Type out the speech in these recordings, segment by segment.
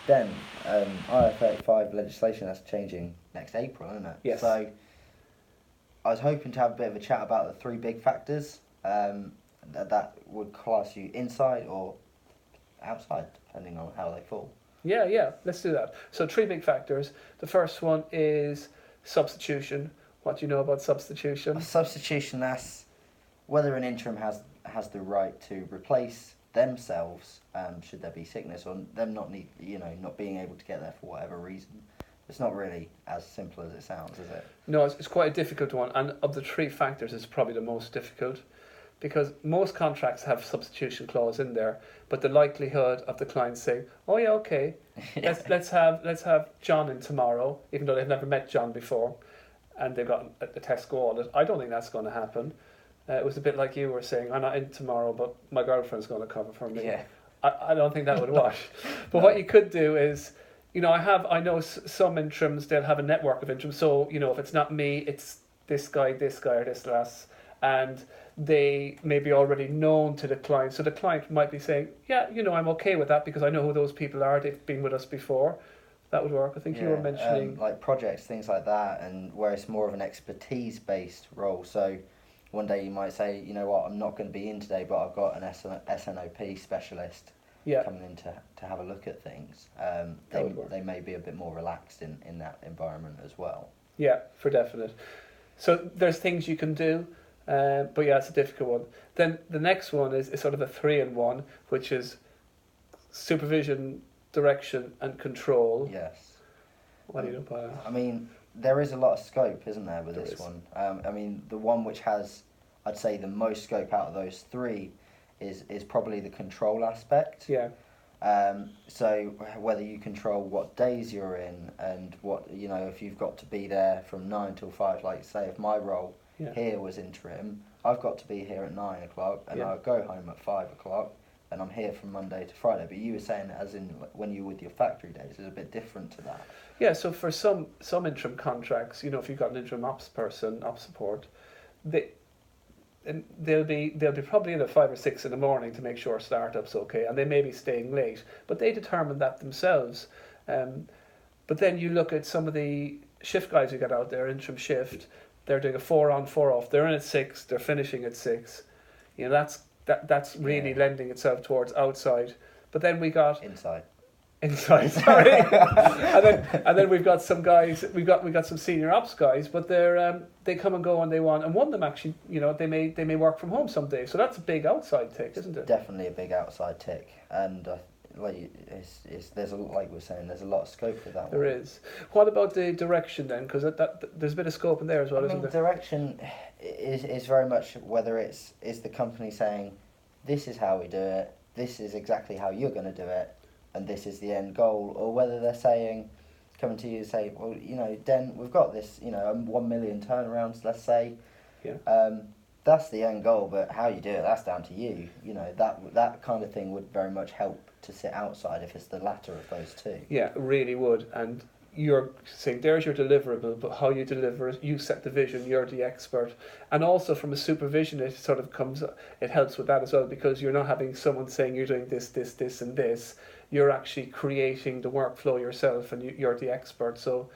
Then IR35 legislation that's changing next April, isn't it? Yes. So I was hoping to have a bit of a chat about the three big factors that would class you inside or outside, depending on how they fall. Yeah, let's do that. So three big factors. The first one is substitution. What do you know about substitution? A substitution, that's whether an interim has the right to replace themselves should there be sickness, or them not being able to get there for whatever reason. It's not really as simple as it sounds, is it? No, it's quite a difficult one, and of the three factors, it's probably the most difficult, because most contracts have substitution clause in there, but the likelihood of the client saying, "Oh yeah, okay, let's have John in tomorrow," even though they've never met John before, and they've got a Tesco audit, I don't think that's going to happen. It was a bit like you were saying, "I'm not in tomorrow, but my girlfriend's going to cover for me." Yeah. I don't think that would wash. But No. what you could do is, I know some interims, they'll have a network of interims. So, if it's not me, it's this guy, or this lass. And they may be already known to the client. So the client might be saying, yeah, I'm okay with that because I know who those people are. They've been with us before. That would work. I think you were mentioning... like projects, things like that, and where it's more of an expertise-based role. So one day you might say, you know what, I'm not going to be in today, but I've got an SNOP specialist coming in to have a look at things. They may be a bit more relaxed in that environment as well. Yeah, for definite. So there's things you can do, but yeah, it's a difficult one. Then the next one is sort of a 3-in-1, which is supervision, direction and control. Yes. What do you know about that? I mean, there is a lot of scope, isn't there, with There this is. one? I mean, the one which has, I'd say, the most scope out of those three is probably the control aspect. Yeah. So whether you control what days you're in and what, if you've got to be there from 9 till 5, like say if my role here was interim, I've got to be here at 9 o'clock and I'll go home at 5 o'clock and I'm here from Monday to Friday. But you were saying as in when you're with your factory days, it's a bit different to that. Yeah, so for some interim contracts, if you've got an interim ops person, ops support, they'll be probably in at 5 or 6 in the morning to make sure startup's okay, and they may be staying late, but they determine that themselves. But then you look at some of the shift guys you got out there, interim shift, they're doing a 4 on 4 off. They're in at 6, they're finishing at 6. That's really lending itself towards outside. But then we got inside, sorry. and then we've got some guys. We got some senior ops guys, but they come and go when they want. And one of them actually, they may work from home some days. So that's a big outside tick, isn't it? Definitely a big outside tick, and there's like we're saying, there's a lot of scope for that. There is. What about the direction then? Because there's a bit of scope in there as well, isn't there? Direction is very much whether is the company saying, this is how we do it, this is exactly how you're going to do it, and this is the end goal, or whether they're saying, coming to you and say, well, Den, we've got this, 1 million turnarounds, let's say. Yeah. That's the end goal, but how you do it, that's down to you. That kind of thing would very much help to sit outside if it's the latter of those two. Yeah, it really would. And you're saying there's your deliverable, but how you deliver it, you set the vision, you're the expert. And also from a supervision, it helps with that as well, because you're not having someone saying you're doing this, and this. You're actually creating the workflow yourself, and you're the expert. So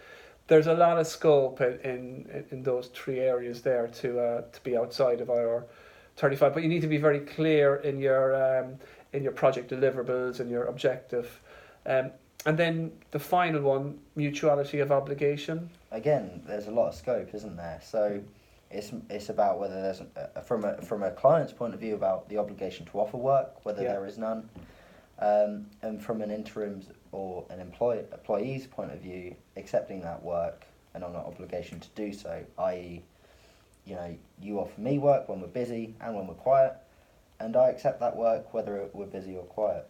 there's a lot of scope in those three areas there to be outside of IR35. But you need to be very clear in your project deliverables and your objective. And then the final one, mutuality of obligation. Again, there's a lot of scope, isn't there? So it's about whether there's from a client's point of view about the obligation to offer work, whether there is none, and from an interim's or an employee's point of view, accepting that work and on an obligation to do so, i.e., you offer me work when we're busy and when we're quiet, and I accept that work whether we're busy or quiet.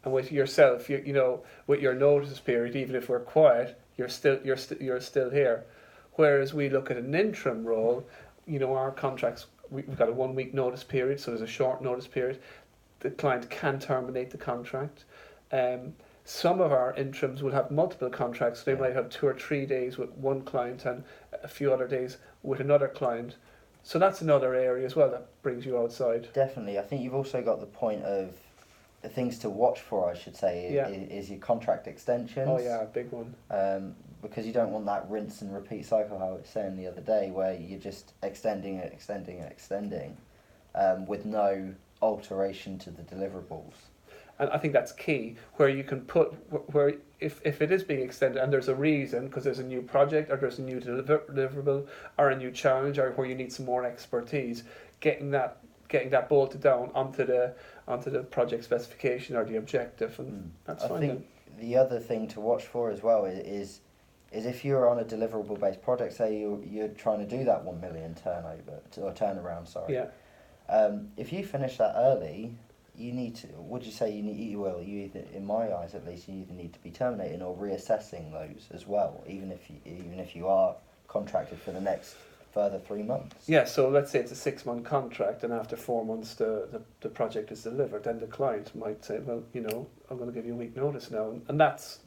And with yourself, with your notice period, even if we're quiet, you're still here. Whereas we look at an interim role, our contracts, we've got a 1 week notice period, so there's a short notice period. The client can terminate the contract. Some of our interims will have multiple contracts. They might have 2 or 3 days with one client and a few other days with another client. So that's another area as well that brings you outside. Definitely. I think you've also got the point of things to watch for, I should say, Yeah. is your contract extensions. Oh yeah, big one. Because you don't want that rinse and repeat cycle, how I was saying the other day, where you're just extending it, with no alteration to the deliverables. And I think that's key, where you can put, where if it is being extended and there's a reason, because there's a new project or there's a new deliverable or a new challenge or where you need some more expertise, getting that bolted down onto the project specification or the objective, and that's fine. I think the other thing to watch for as well is if you're on a deliverable based project, say you're trying to do that 1 million turnaround, sorry. Yeah. If you finish that early, you need to. Would you say you either, in my eyes at least, you either need to be terminating or reassessing those as well, even if you are contracted for the next further 3 months. Yeah. So let's say it's a 6-month contract, and after 4 months the project is delivered, then the client might say, well, I'm going to give you a week notice now, and that's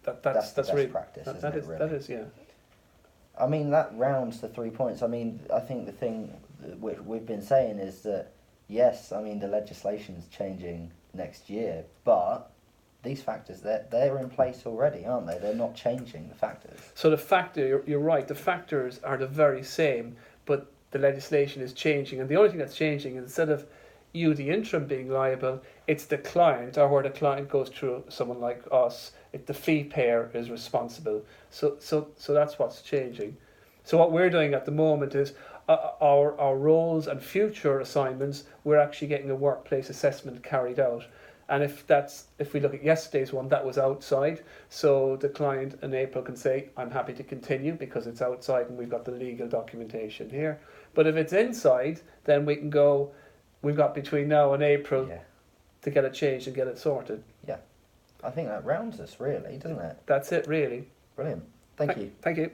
really practice. That is, yeah. I mean, that rounds the 3 points. I mean, I think the thing we've been saying is that, yes, I mean, the legislation's changing next year, but these factors, they're in place already, aren't they? They're not changing the factors. So the factor, you're right, the factors are the very same, but the legislation is changing, and the only thing that's changing is instead of you, the interim, being liable, it's the client, or where the client goes through someone like us, the fee payer is responsible. So that's what's changing. So what we're doing at the moment is our roles and future assignments, we're actually getting a workplace assessment carried out. And if we look at yesterday's one, that was outside. So the client in April can say, I'm happy to continue because it's outside and we've got the legal documentation here. But if it's inside, then we can go, we've got between now and April to get it changed and get it sorted. Yeah. I think that rounds us, really, doesn't it? That's it, really. Brilliant. Thank you. Thank you.